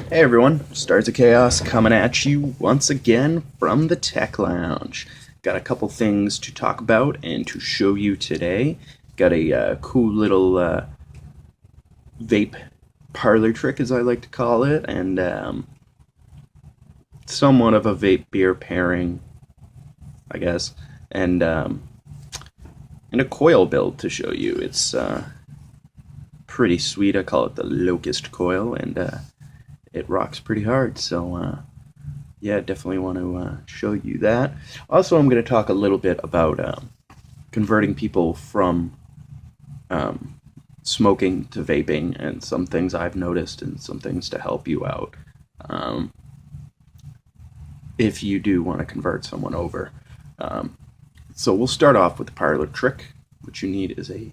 Hey everyone, Stars of Chaos coming at you once again from the Tech Lounge. Got a couple things to talk about and to show you today. Got a cool little vape parlor trick, as I like to call it, and somewhat of a vape beer pairing, I guess, and a coil build to show you. It's pretty sweet. I call it the Locust Coil, and it rocks pretty hard. So yeah, definitely want to show you that. Also, I'm going to talk a little bit about converting people from smoking to vaping, and some things I've noticed and some things to help you out if you do want to convert someone over. So we'll start off with the Parlor trick. What you need is a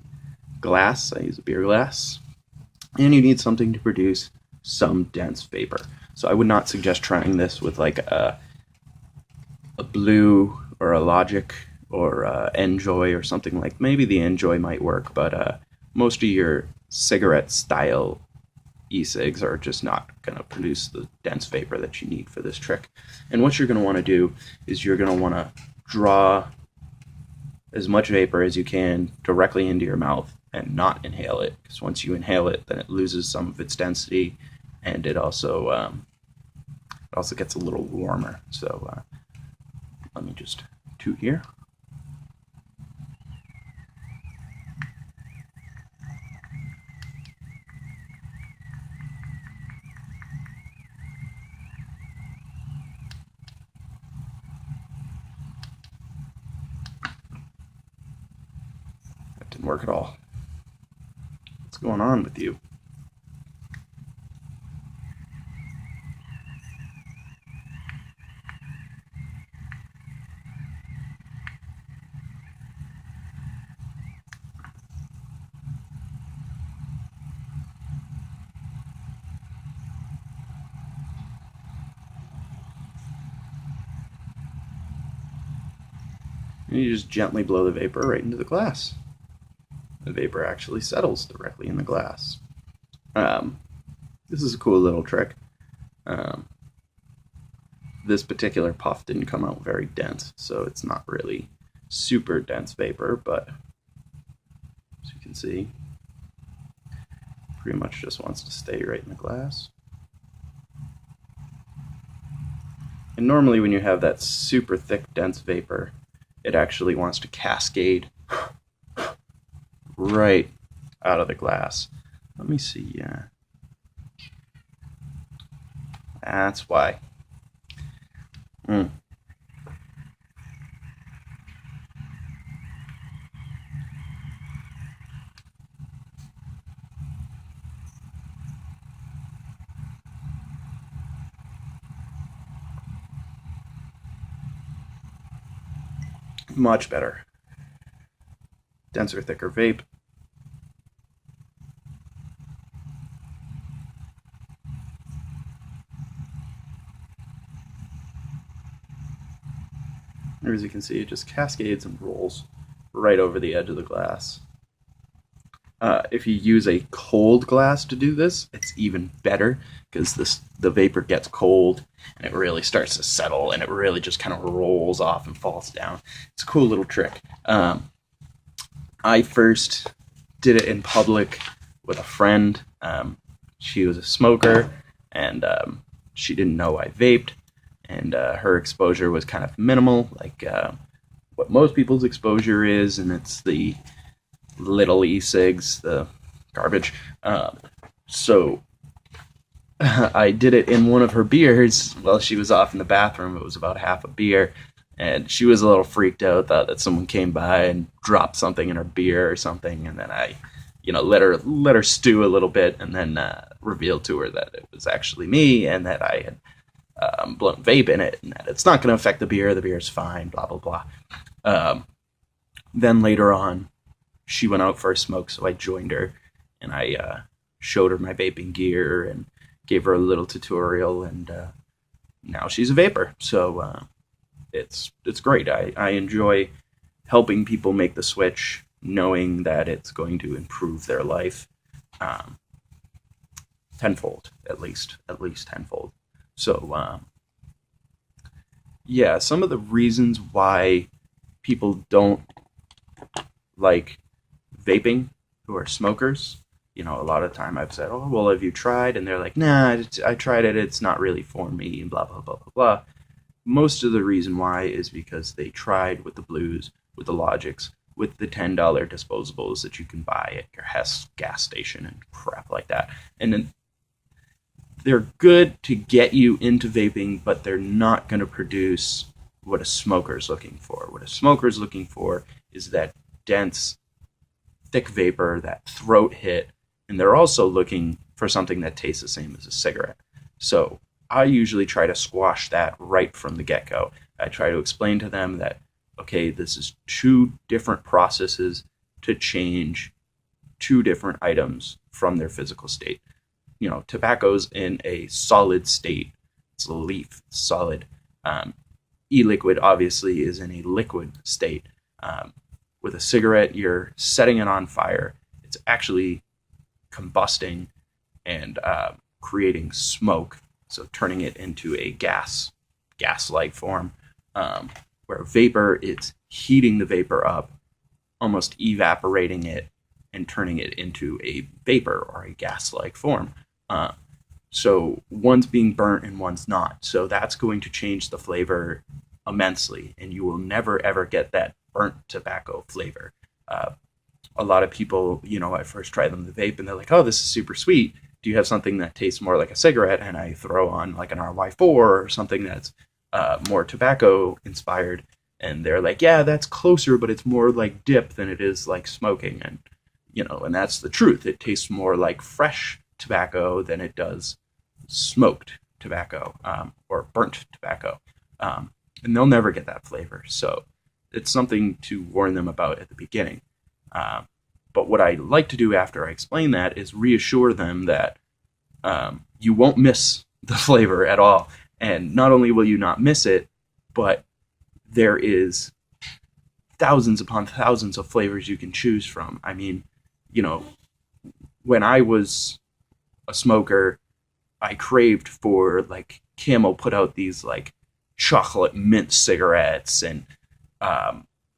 glass. I use a beer glass. And you need something to produce some dense vapor. So I would not suggest trying this with like a Blue or a Logic or Enjoy or something. Like maybe the Enjoy might work, but most of your cigarette style e-cigs are just not going to produce the dense vapor that you need for this trick. And what you're going to want to do is you're going to want to draw as much vapor as you can directly into your mouth and not inhale it, because once you inhale it, then it loses some of its density, and it also gets a little warmer. So let me just toot here. That didn't work at all. What's going on with you? And you just gently blow the vapor right into the glass. The vapor actually settles directly in the glass. This is a cool little trick. This particular puff didn't come out very dense, so it's not really super dense vapor, but as you can see, pretty much just wants to stay right in the glass. And normally when you have that super thick, dense vapor, it actually wants to cascade right out of the glass. Let me see. That's why. Much better. Denser, thicker vape. As you can see, it just cascades and rolls right over the edge of the glass. If you use a cold glass to do this, it's even better, because the vapor gets cold and it really starts to settle, and it really just kind of rolls off and falls down. It's a cool little trick. I first did it in public with a friend. She was a smoker, and she didn't know I vaped, and her exposure was kind of minimal, like what most people's exposure is, and it's the little e-cigs, the garbage. So I did it in one of her beers while she was off in the bathroom. It was about half a beer, and she was a little freaked out, thought that someone came by and dropped something in her beer or something, and then I let her stew a little bit, and then revealed to her that it was actually me, and that I had blown vape in it, and that it's not going to affect the beer's fine, blah blah blah. Then later on, she went out for a smoke, so I joined her, and I showed her my vaping gear and gave her a little tutorial, and now she's a vapor. So it's great. I enjoy helping people make the switch, knowing that it's going to improve their life. tenfold, at least tenfold. So yeah, some of the reasons why people don't like vaping who are smokers, a lot of time I've said, oh, well, have you tried? And they're like, nah, I tried it, it's not really for me, and blah, blah, blah, blah, blah. Most of the reason why is because they tried with the Blues, with the Logics, with the $10 disposables that you can buy at your Hess gas station and crap like that. And then they're good to get you into vaping, but they're not going to produce what a smoker's looking for. What a smoker's looking for is that dense, thick vapor, that throat hit, and they're also looking for something that tastes the same as a cigarette. So I usually try to squash that right from the get-go. I try to explain to them that, okay, this is two different processes to change two different items from their physical state. Tobacco's in a solid state. It's a leaf, solid. E-liquid obviously is in a liquid state. With a cigarette, you're setting it on fire. It's actually combusting and creating smoke, so turning it into a gas-like form. Where vapor, it's heating the vapor up, almost evaporating it and turning it into a vapor or a gas-like form. So one's being burnt and one's not. So that's going to change the flavor immensely, and you will never ever get that burnt tobacco flavor. A lot of people, I first try them to vape and they're like, oh, this is super sweet. Do you have something that tastes more like a cigarette? And I throw on like an RY4 or something that's more tobacco inspired. And they're like, yeah, that's closer, but it's more like dip than it is like smoking. And, and that's the truth. It tastes more like fresh tobacco than it does smoked tobacco or burnt tobacco. And they'll never get that flavor. So it's something to warn them about at the beginning. But what I like to do after I explain that is reassure them that you won't miss the flavor at all. And not only will you not miss it, but there is thousands upon thousands of flavors you can choose from. I mean, when I was a smoker, I craved for, like, Camel put out these, like, chocolate mint cigarettes and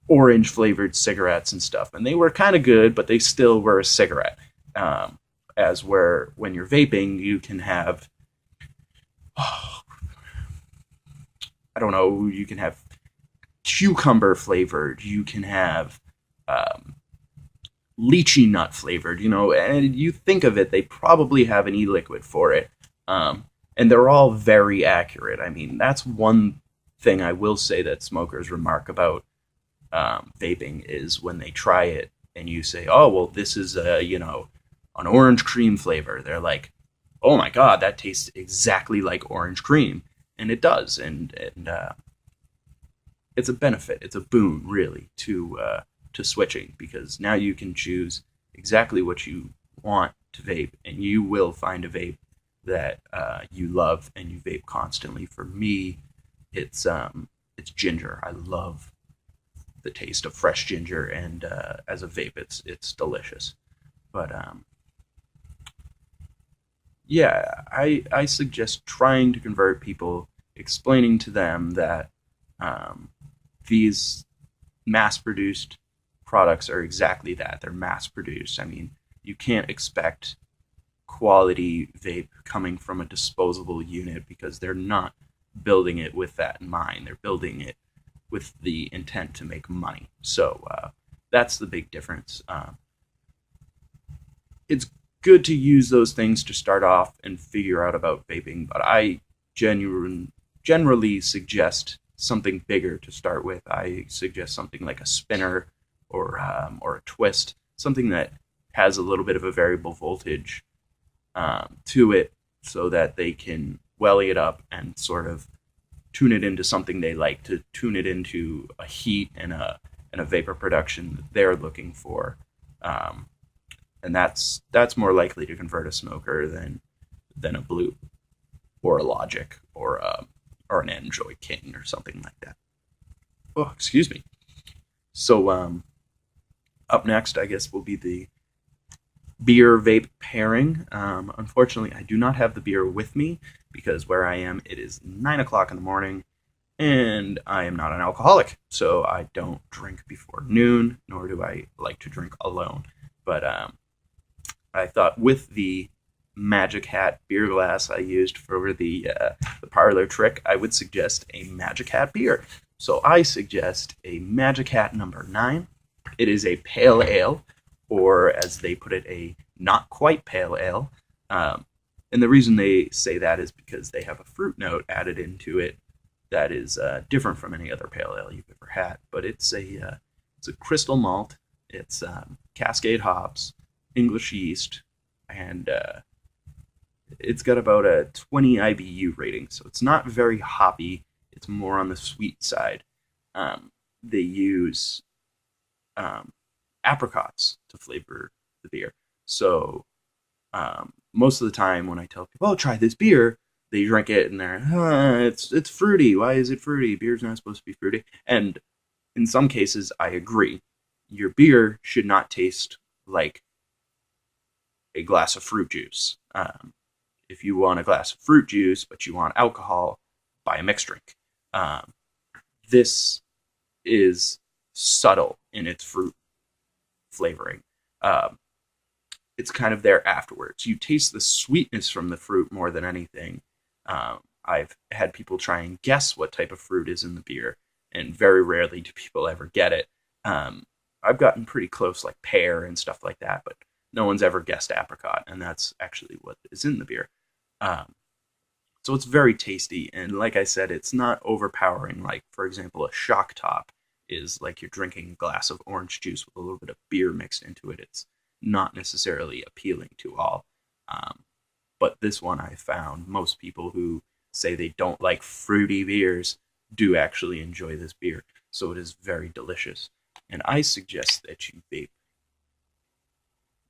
orange flavored cigarettes and stuff. And they were kind of good, but they still were a cigarette. As where when you're vaping, you can have, I don't know, you can have cucumber flavored, you can have lychee nut flavored, and you think of it, they probably have an e-liquid for it. And they're all very accurate. I mean, that's one thing I will say that smokers remark about vaping is when they try it and you say, oh, well, this is an orange cream flavor. They're like, oh my God, that tastes exactly like orange cream. And it does. And it's a benefit. It's a boon, really, to switching, because now you can choose exactly what you want to vape, and you will find a vape that you love and you vape constantly. For me, it's ginger. I love the taste of fresh ginger, and as a vape, it's delicious. But yeah, I suggest trying to convert people, explaining to them that these mass-produced products are exactly that. They're mass-produced. I mean, you can't expect quality vape coming from a disposable unit, because they're not building it with that in mind. They're building it with the intent to make money. So that's the big difference. It's good to use those things to start off and figure out about vaping, but I generally suggest something bigger to start with. I suggest something like a spinner or a twist, something that has a little bit of a variable voltage to it, so that they can welly it up and sort of tune it into something they like, to tune it into a heat and a vapor production that they're looking for. And that's more likely to convert a smoker than a Blue or a Logic or an Enjoy King or something like that. Oh, excuse me. So up next, I guess, will be the beer vape pairing. Unfortunately, I do not have the beer with me because where I am, it is 9 o'clock in the morning and I am not an alcoholic. So I don't drink before noon, nor do I like to drink alone. But I thought with the Magic Hat beer glass I used for the Parlor trick, I would suggest a Magic Hat beer. So I suggest a Magic Hat number 9. It is a pale ale, or as they put it, a not quite pale ale. And the reason they say that is because they have a fruit note added into it that is different from any other pale ale you've ever had. But it's a crystal malt. It's Cascade hops, English yeast, and it's got about a 20 IBU rating, so it's not very hoppy. It's more on the sweet side. They use apricots to flavor the beer. So most of the time when I tell people, "Oh, try this beer," they drink it and they're, it's fruity. Why is it fruity? Beer's not supposed to be fruity. And in some cases, I agree. Your beer should not taste like a glass of fruit juice. If you want a glass of fruit juice, but you want alcohol, buy a mixed drink. This is subtle in its fruit flavoring. It's kind of there afterwards. You taste the sweetness from the fruit more than anything. I've had people try and guess what type of fruit is in the beer, and very rarely do people ever get it. I've gotten pretty close, like pear and stuff like that, but no one's ever guessed apricot, and that's actually what is in the beer. So it's very tasty, and like I said, it's not overpowering. Like, for example, a shock top is like you're drinking a glass of orange juice with a little bit of beer mixed into it. It's not necessarily appealing to all. But this one I found most people who say they don't like fruity beers do actually enjoy this beer. So it is very delicious. And I suggest that you vape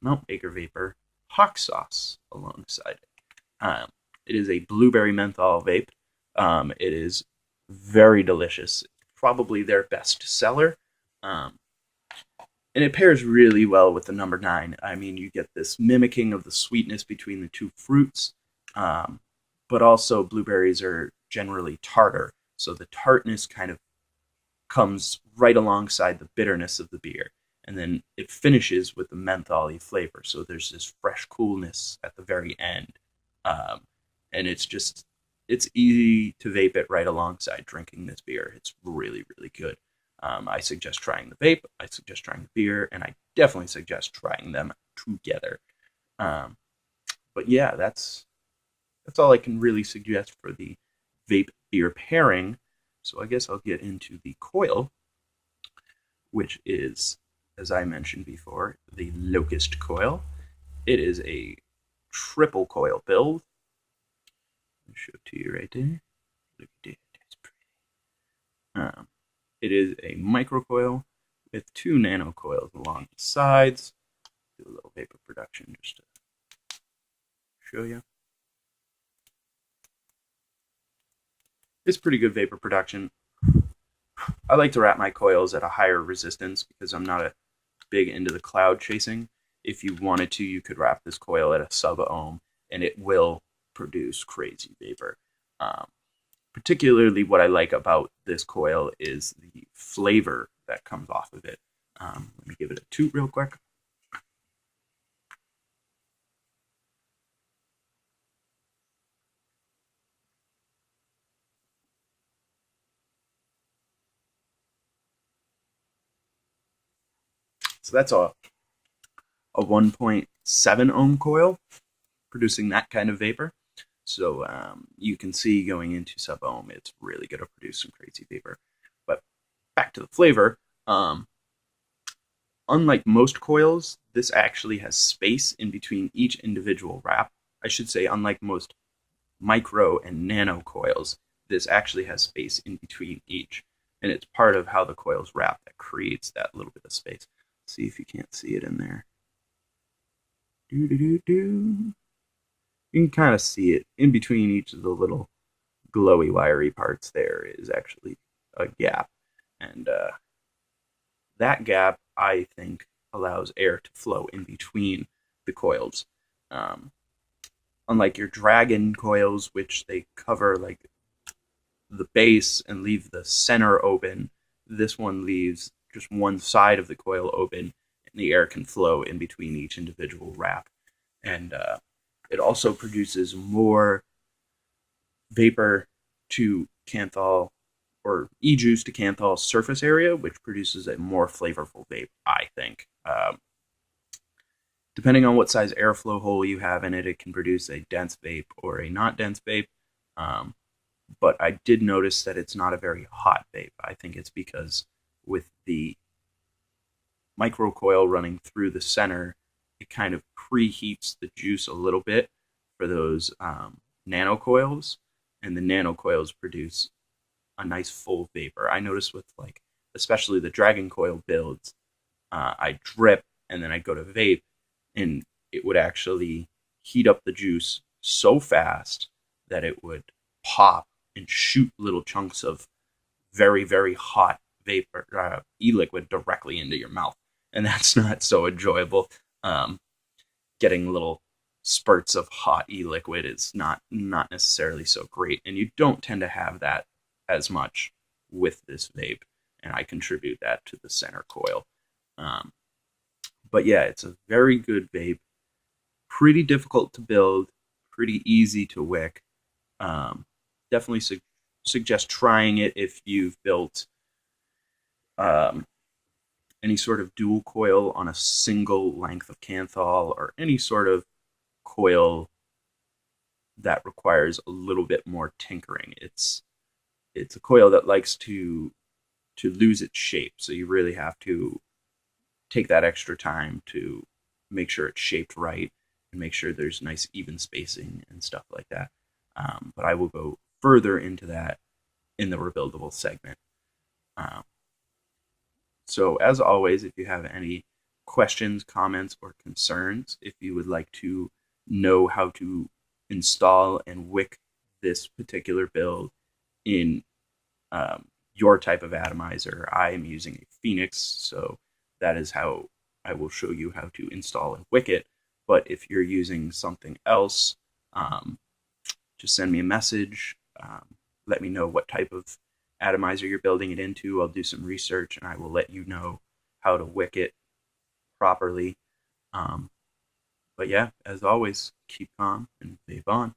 Mount Baker Vapor Hawk Sauce alongside it. It is a blueberry menthol vape. It is very delicious. Probably their best seller. And it pairs really well with the number 9. I mean, you get this mimicking of the sweetness between the two fruits, but also blueberries are generally tartar. So the tartness kind of comes right alongside the bitterness of the beer. And then it finishes with the menthol-y flavor. So there's this fresh coolness at the very end. And it's easy to vape it right alongside drinking this beer. It's really, really good. I suggest trying the vape, I suggest trying the beer, and I definitely suggest trying them together. But yeah, that's all I can really suggest for the vape beer pairing. So I guess I'll get into the coil, which is, as I mentioned before, the Locust Coil. It is a triple coil build. I'll show it to you right there. Look at that, that's pretty. It is a microcoil with 2 nano coils along the sides. Do a little vapor production just to show you. It's pretty good vapor production. I like to wrap my coils at a higher resistance because I'm not a big into the cloud chasing. If you wanted to, you could wrap this coil at a sub-ohm and it will produce crazy vapor. Particularly what I like about this coil is the flavor that comes off of it. Let me give it a toot real quick. So that's a 1.7 ohm coil producing that kind of vapor. So you can see going into sub-ohm, it's really going to produce some crazy vapor. But back to the flavor. Unlike most coils, this actually has space in between each individual wrap. I should say, unlike most micro and nano coils, this actually has space in between each. And it's part of how the coils wrap that creates that little bit of space. See if you can't see it in there. You can kind of see it in between each of the little glowy wiry parts. There is actually a gap, and that gap I think allows air to flow in between the coils. Unlike your Dragon coils, which they cover like the base and leave the center open, this one leaves just one side of the coil open, and the air can flow in between each individual wrap. And it also produces more vapor to Canthal, or e-juice to Canthal's surface area, which produces a more flavorful vape, I think. Depending on what size airflow hole you have in it, it can produce a dense vape or a not dense vape. But I did notice that it's not a very hot vape. I think it's because with the micro coil running through the center, it kind of preheats the juice a little bit for those nano coils, and the nano coils produce a nice full vapor. I noticed with like, especially the Dragon coil builds, I drip and then I go to vape, and it would actually heat up the juice so fast that it would pop and shoot little chunks of very, very hot vapor, e-liquid directly into your mouth. And that's not so enjoyable. Getting little spurts of hot e-liquid is not necessarily so great. And you don't tend to have that as much with this vape. And I contribute that to the center coil. But yeah, it's a very good vape. Pretty difficult to build. Pretty easy to wick. Definitely suggest trying it if you've built any sort of dual coil on a single length of Canthal, or any sort of coil that requires a little bit more tinkering. It's a coil that likes to lose its shape, so you really have to take that extra time to make sure it's shaped right and make sure there's nice even spacing and stuff like that. But I will go further into that in the rebuildable segment. So as always, if you have any questions, comments, or concerns, if you would like to know how to install and wick this particular build in your type of atomizer, I am using a Phoenix, so that is how I will show you how to install and wick it. But if you're using something else, just send me a message. Let me know what type of atomizer you're building it into. I'll do some research and I will let you know how to wick it properly. But yeah, as always, keep calm and vape on.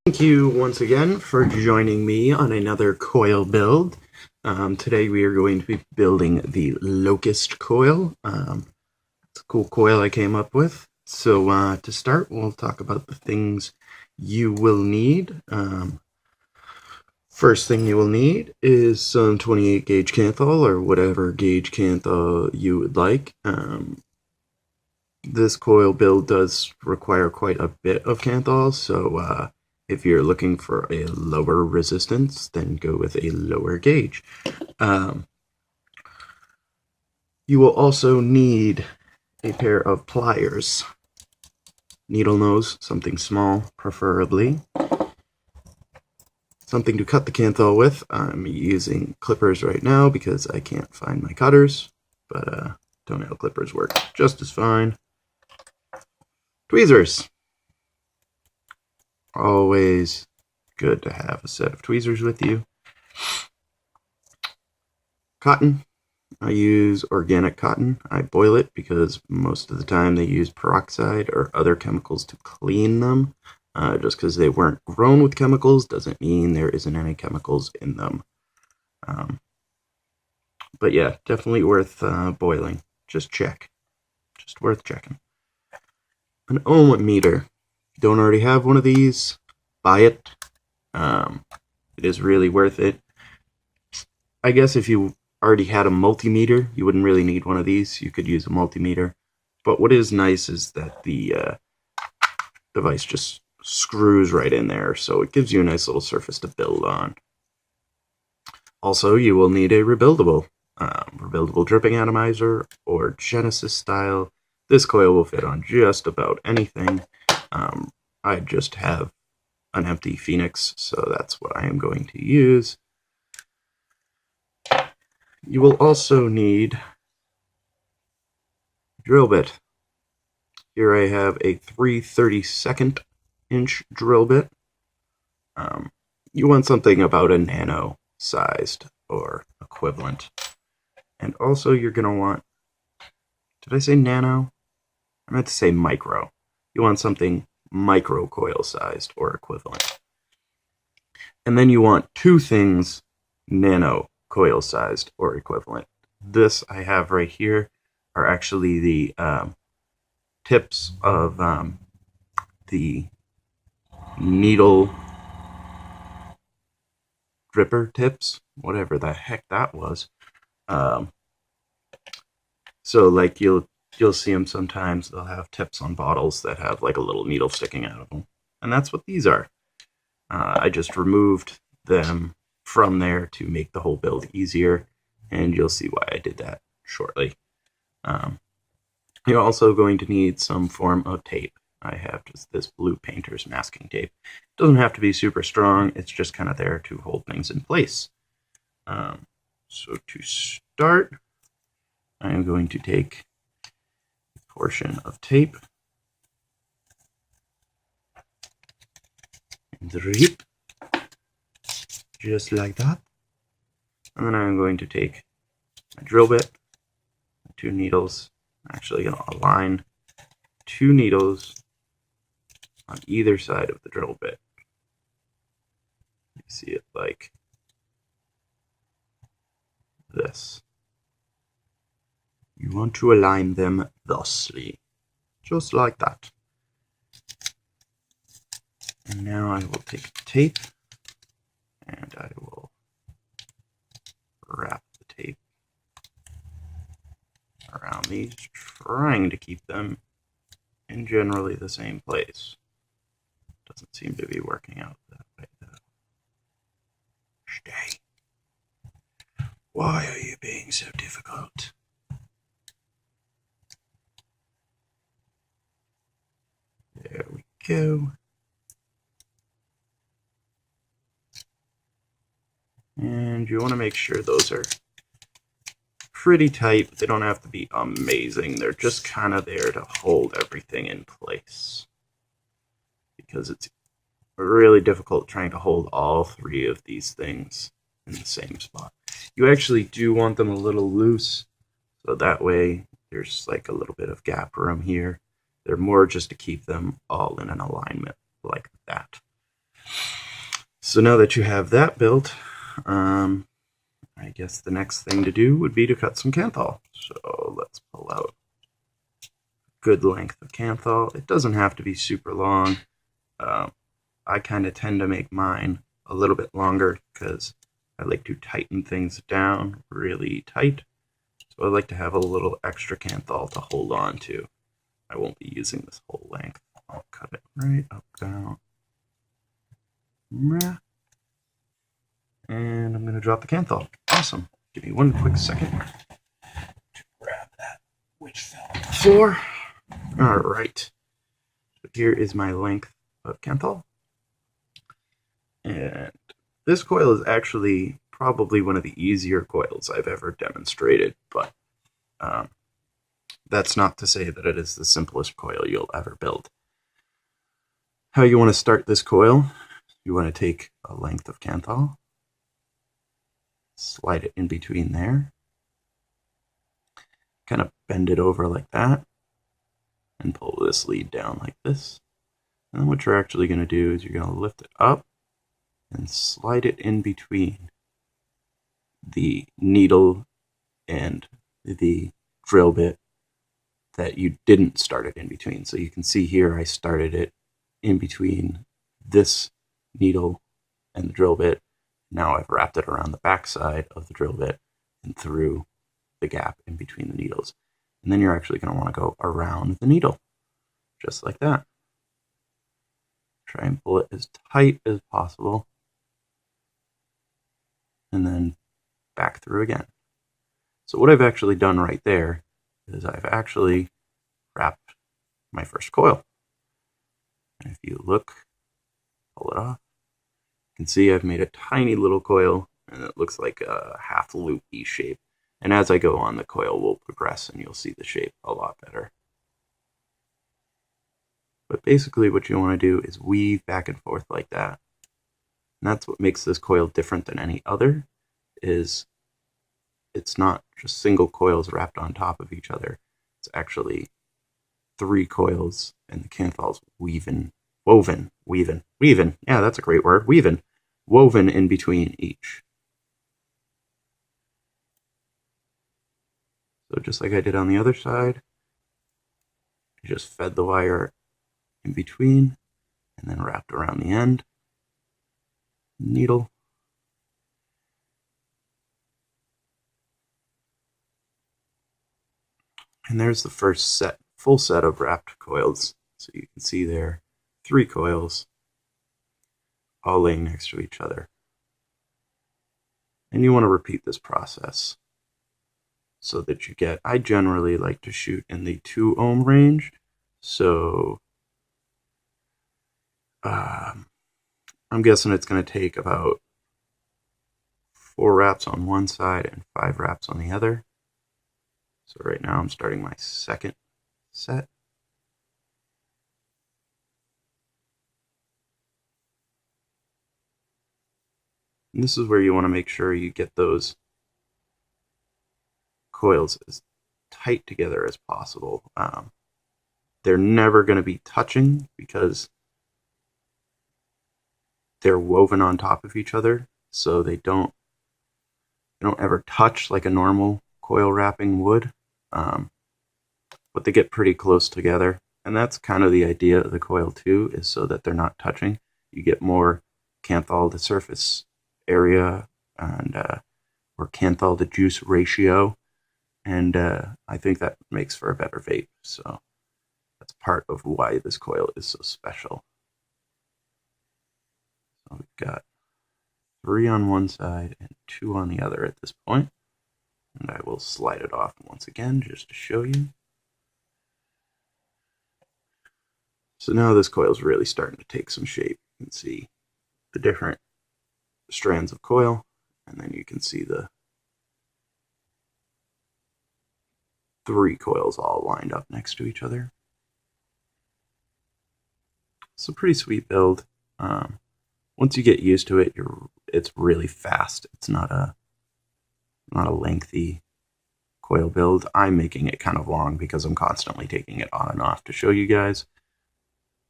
Thank you once again for joining me on another coil build. Today we are going to be building the Locust Coil. It's a cool coil I came up with. So to start, we'll talk about the things you will need. First thing you will need is some 28 gauge Canthal, or whatever gauge Canthal you would like. This coil build does require quite a bit of Canthal, so if you're looking for a lower resistance, then go with a lower gauge. You will also need a pair of pliers. Needle nose, something small, preferably. Something to cut the Canthal with. I'm using clippers right now because I can't find my cutters, but toenail clippers work just as fine. Tweezers. Always good to have a set of tweezers with you. Cotton. I use organic cotton. I boil it because most of the time they use peroxide or other chemicals to clean them. Just because they weren't grown with chemicals doesn't mean there isn't any chemicals in them. But yeah, definitely worth boiling. Just check. Just worth checking. An ohm meter. If you don't already have one of these, buy it. It is really worth it. I guess if you already had a multimeter, you wouldn't really need one of these. You could use a multimeter. But what is nice is that the device just screws right in there, so it gives you a nice little surface to build on. Also, you will need a rebuildable. rebuildable dripping atomizer, or Genesis style. This coil will fit on just about anything. I just have an empty Phoenix, so that's what I am going to use. You will also need a drill bit. Here I have a 3/32 inch drill bit. You want something about a nano sized or equivalent. And also you're going to want, did I say nano? I meant to say micro. You want something micro coil sized or equivalent. And then you want two things nano coil sized or equivalent. This I have right here are actually the tips of the needle dripper tips, whatever the heck that was. So like you'll see them sometimes. They'll have tips on bottles that have like a little needle sticking out of them, and that's what these are. I just removed them from there to make the whole build easier, and you'll see why I did that shortly. You're also going to need some form of tape. I have just this blue painter's masking tape. It doesn't have to be super strong, it's just kind of there to hold things in place. So to start, I am going to take a portion of tape and rip, just like that. And then I'm going to take my drill bit, two needles. I'm actually going to align two needles on either side of the drill bit. You see it like this. You want to align them thusly, just like that. And now I will take tape and I will wrap the tape around these, trying to keep them in generally the same place. Doesn't seem to be working out that way though. Stay. Why are you being so difficult? There we go. And you want to make sure those are pretty tight, but they don't have to be amazing. They're just kind of there to hold everything in place, because it's really difficult trying to hold all three of these things in the same spot. You actually do want them a little loose, so that way there's like a little bit of gap room here. They're more just to keep them all in an alignment like that. So now that you have that built, I guess the next thing to do would be to cut some Kanthal. So let's pull out a good length of Kanthal. It doesn't have to be super long. I kind of tend to make mine a little bit longer because I like to tighten things down really tight. So I like to have a little extra Kanthal to hold on to. I won't be using this whole length. I'll cut it right up, down. And I'm going to drop the Kanthal. Awesome. Give me one quick second to grab that, which fell on the floor. Alright. So here is my length of Kanthal. And this coil is actually probably one of the easier coils I've ever demonstrated, but that's not to say that it is the simplest coil you'll ever build. How you want to start this coil, you want to take a length of Kanthal, slide it in between there, kind of bend it over like that, and pull this lead down like this. And then what you're actually going to do is you're going to lift it up and slide it in between the needle and the drill bit that you didn't start it in between. So you can see here I started it in between this needle and the drill bit. Now I've wrapped it around the back side of the drill bit and through the gap in between the needles. And then you're actually going to want to go around the needle, just like that. Try and pull it as tight as possible, and then back through again. So what I've actually done right there is I've actually wrapped my first coil. And if you look, pull it off, you can see I've made a tiny little coil, and it looks like a half loop E shape. And as I go on, the coil will progress and you'll see the shape a lot better. But basically what you want to do is weave back and forth like that. And that's what makes this coil different than any other, is it's not just single coils wrapped on top of each other. It's actually 3 coils, and the canthol's woven. Yeah, that's a great word. Woven in between each. So just like I did on the other side, I just fed the wire in between and then wrapped around the end. Needle. And there's the first full set of wrapped coils. So you can see there, 3 coils, all laying next to each other. And you want to repeat this process so that you get, I generally like to shoot in the 2 ohm range. So I'm guessing it's going to take about 4 wraps on one side and 5 wraps on the other. So right now I'm starting my second set. And this is where you want to make sure you get those coils as tight together as possible. They're never going to be touching because they're woven on top of each other, so they don't ever touch like a normal coil wrapping would, but they get pretty close together. And that's kind of the idea of the coil too, is so that they're not touching. You get more canthal to surface area and or canthal to juice ratio, and I think that makes for a better vape. So that's part of why this coil is so special. So we've got 3 on one side and 2 on the other at this point. And I will slide it off once again just to show you. So now this coil is really starting to take some shape. You can see the different strands of coil, and then you can see the 3 coils all lined up next to each other. It's a pretty sweet build. Once you get used to it, it's really fast. It's not a lengthy coil build. I'm making it kind of long because I'm constantly taking it on and off to show you guys.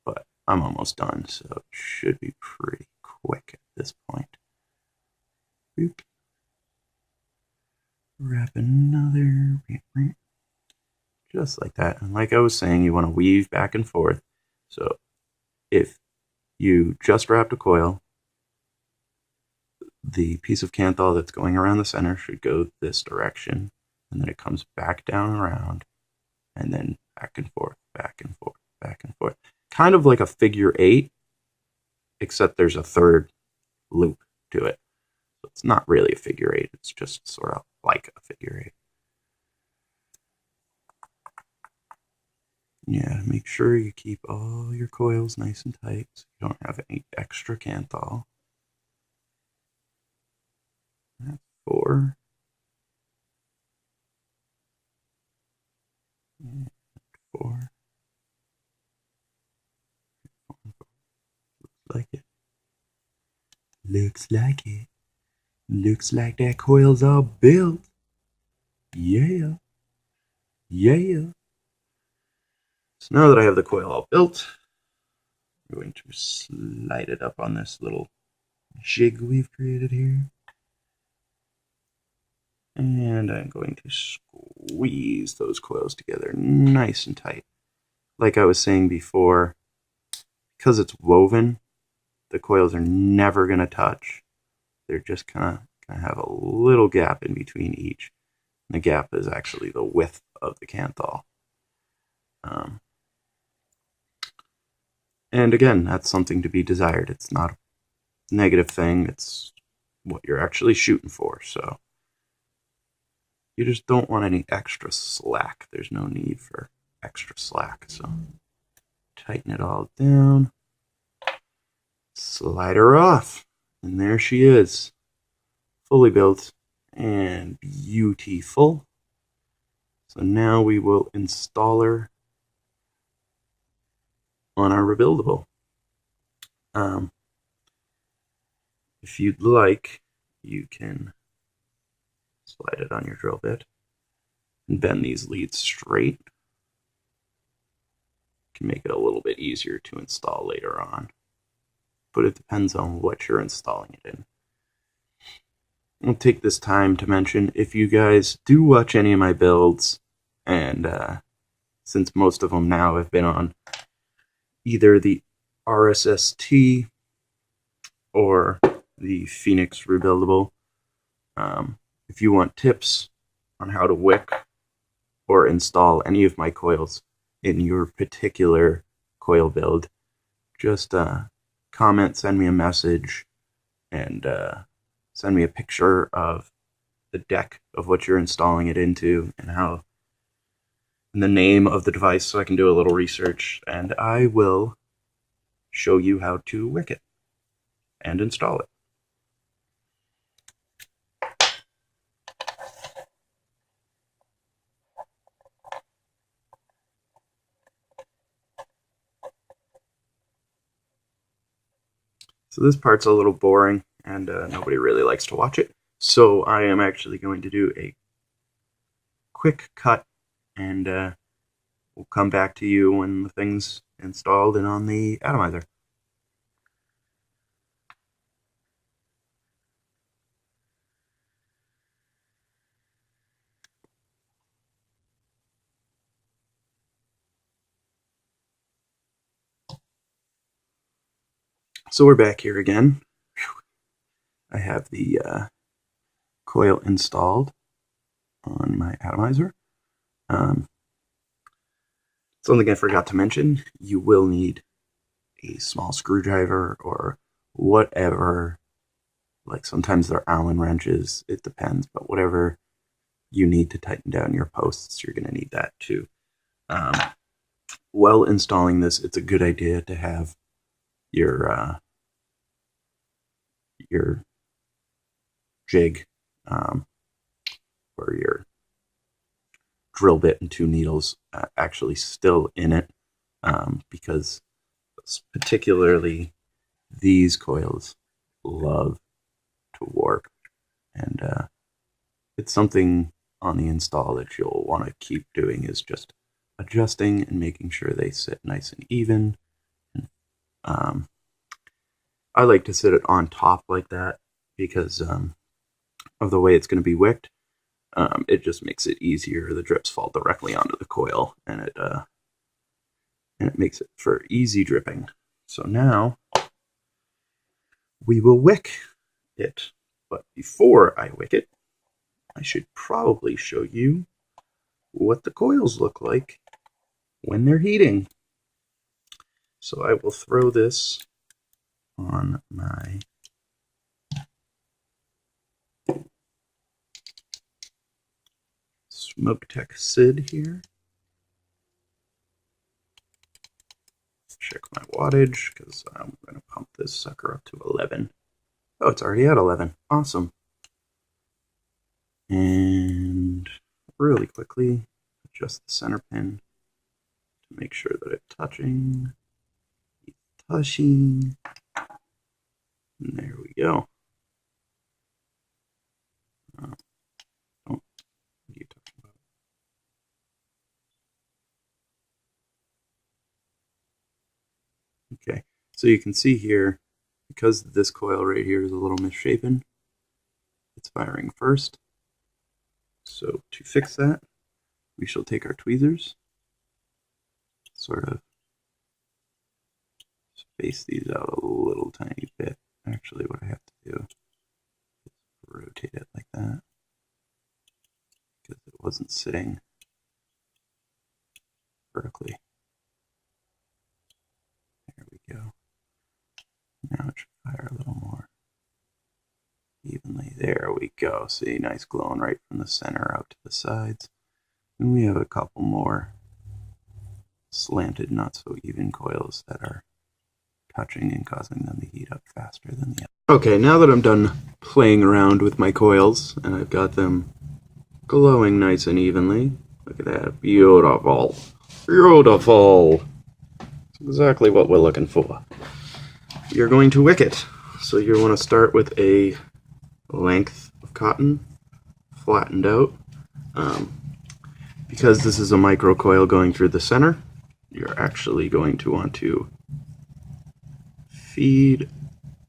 But I'm almost done, so it should be pretty quick at this point. Boop. Wrap another. Just like that. And like I was saying, you want to weave back and forth. So if you just wrapped a coil, the piece of canthal that's going around the center should go this direction, and then it comes back down around, and then back and forth, back and forth, back and forth. Kind of like a figure 8, except there's a third loop to it. So it's not really a figure 8, it's just sort of like a figure 8. Yeah, make sure you keep all your coils nice and tight so you don't have any extra canthal. That's 4. And 4. Looks like it. Looks like it. Looks like that coil's all built. Yeah. Yeah. So now that I have the coil all built, I'm going to slide it up on this little jig we've created here. And I'm going to squeeze those coils together nice and tight. Like I was saying before, because it's woven, the coils are never going to touch. They're just kind of have a little gap in between each. And the gap is actually the width of the canthal. And again, that's something to be desired. It's not a negative thing. It's what you're actually shooting for. So You just don't want any extra slack. There's no need for extra slack. So tighten it all down. Slide her off. And there she is. Fully built and beautiful. So now we will install her on our rebuildable. If you'd like, you can slide it on your drill bit and bend these leads straight. Can make it a little bit easier to install later on, but it depends on what you're installing it in. I'll take this time to mention, if you guys do watch any of my builds, and since most of them now have been on either the RSST or the Phoenix rebuildable, if you want tips on how to wick or install any of my coils in your particular coil build, just comment, send me a message, and send me a picture of the deck of what you're installing it into and the name of the device so I can do a little research, and I will show you how to wick it and install it. So this part's a little boring, and nobody really likes to watch it. So I am actually going to do a quick cut, and we'll come back to you when the thing's installed and on the atomizer. So we're back here again. I have the coil installed on my atomizer. Something I forgot to mention, you will need a small screwdriver or whatever, like sometimes they're Allen wrenches, it depends, but whatever you need to tighten down your posts, you're going to need that too. While installing this, it's a good idea to have your jig or your drill bit and 2 needles actually still in it, because particularly these coils love to warp, and it's something on the install that you'll want to keep doing, is just adjusting and making sure they sit nice and even. I like to sit it on top like that because of the way it's going to be wicked. It just makes it easier. The drips fall directly onto the coil, and it makes it for easy dripping. So now we will wick it. But before I wick it, I should probably show you what the coils look like when they're heating. So I will throw this on my SmokeTech SID here. Check my wattage because I'm going to pump this sucker up to 11. Oh, it's already at 11. Awesome. And really quickly adjust the center pin to make sure that it's touching. And there we go. What are you talking about? Okay, so you can see here, because this coil right here is a little misshapen, it's firing first. So to fix that, we shall take our tweezers, sort of space these out a little tiny bit. Actually, what I have to do is rotate it like that, because it wasn't sitting vertically. There we go. Now it should fire a little more evenly There we go. See, nice glowing right from the center out to the sides. And we have a couple more slanted, not so even coils that are touching and causing them to heat up faster than the other. Okay, now that I'm done playing around with my coils and I've got them glowing nice and evenly, look at that, beautiful, beautiful. That's exactly what we're looking for. You're going to wick it. So you want to start with a length of cotton, flattened out. Because this is a micro coil going through the center, you're actually going to want to feed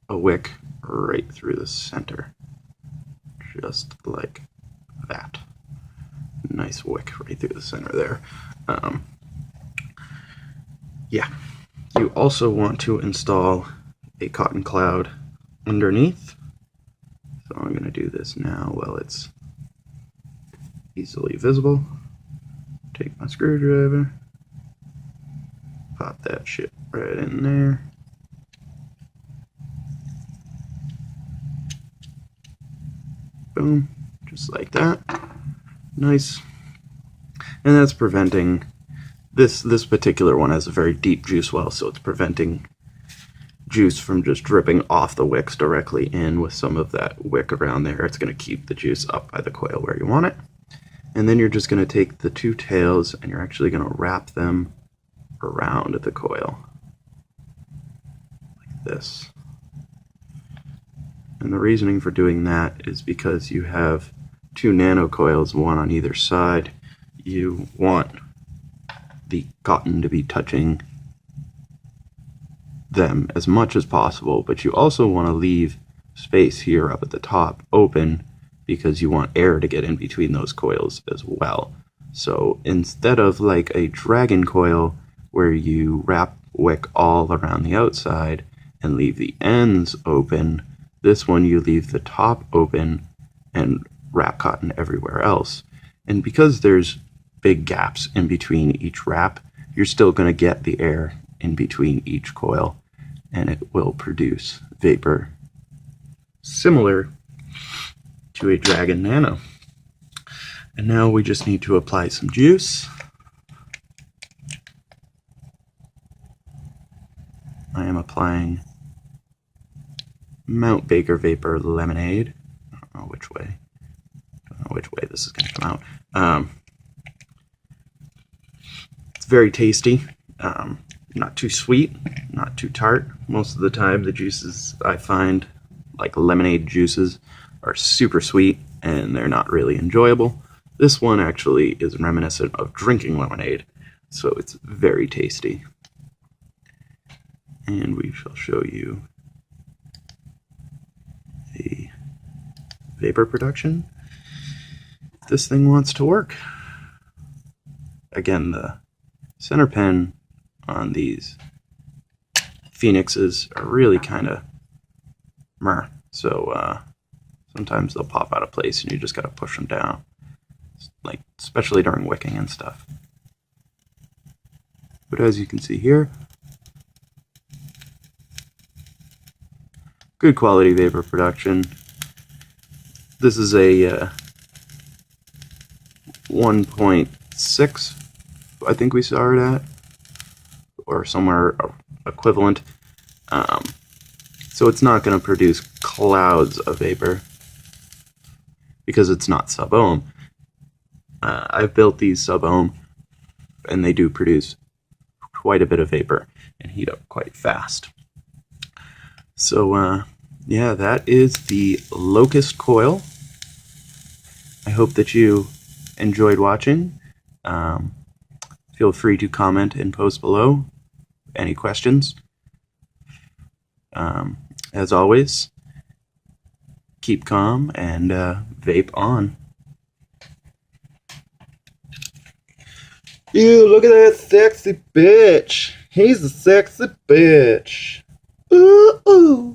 a wick right through the center, just like that. Nice wick right through the center there. Yeah, you also want to install a cotton cloud underneath. So I'm going to do this now while it's easily visible. Take my screwdriver, pop that shit right in there. Boom, just like that. Nice. And that's preventing, this particular one has a very deep juice well, so it's preventing juice from just dripping off the wicks directly in with some of that wick around there. It's going to keep the juice up by the coil where you want it. And then you're just going to take the two tails and you're actually going to wrap them around the coil like this. And the reasoning for doing that is because you have two nano coils, one on either side. You want the cotton to be touching them as much as possible, but you also want to leave space here up at the top open because you want air to get in between those coils as well. So instead of like a dragon coil where you wrap wick all around the outside and leave the ends open, this one you leave the top open and wrap cotton everywhere else. And because there's big gaps in between each wrap, you're still going to get the air in between each coil, and it will produce vapor similar to a Dragon Nano. And now we just need to apply some juice. I am applying Mount Baker Vapor Lemonade. I don't know which way this is going to come out. It's very tasty. Not too sweet, not too tart. Most of the time the juices I find, like lemonade juices, are super sweet and they're not really enjoyable. This one actually is reminiscent of drinking lemonade, so it's very tasty. And we shall show you the vapor production. This thing wants to work. Again, the center pin on these Phoenixes are really kind of meh, so sometimes they'll pop out of place and you just got to push them down, like especially during wicking and stuff. But as you can see here, good quality vapor production. This is a 1.6, I think we saw it at, or somewhere equivalent. So it's not going to produce clouds of vapor because it's not sub-ohm. I've built these sub-ohm and they do produce quite a bit of vapor and heat up quite fast. So yeah, that is the Locust Coil. I hope that you enjoyed watching. Feel free to comment and post below any questions. As always, keep calm and vape on. Ew, look at that sexy bitch. He's a sexy bitch. Ooh, ooh.